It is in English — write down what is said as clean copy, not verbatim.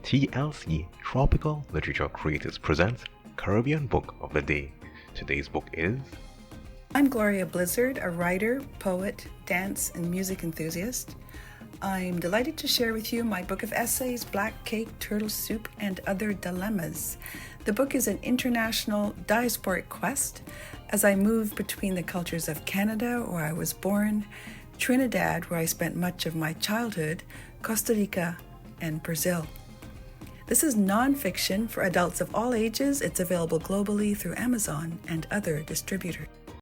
TLC Tropical Literature Creators presents Caribbean Book of the Day. Today's book is... I'm Gloria Blizzard, a writer, poet, dance, and music enthusiast. I'm delighted to share with you my book of essays, Black Cake, Turtle Soup, and Other Dilemmas. The book is an international diasporic quest as I move between the cultures of Canada, where I was born, Trinidad, where I spent much of my childhood, Costa Rica, and Brazil. This is nonfiction for adults of all ages. It's available globally through Amazon and other distributors.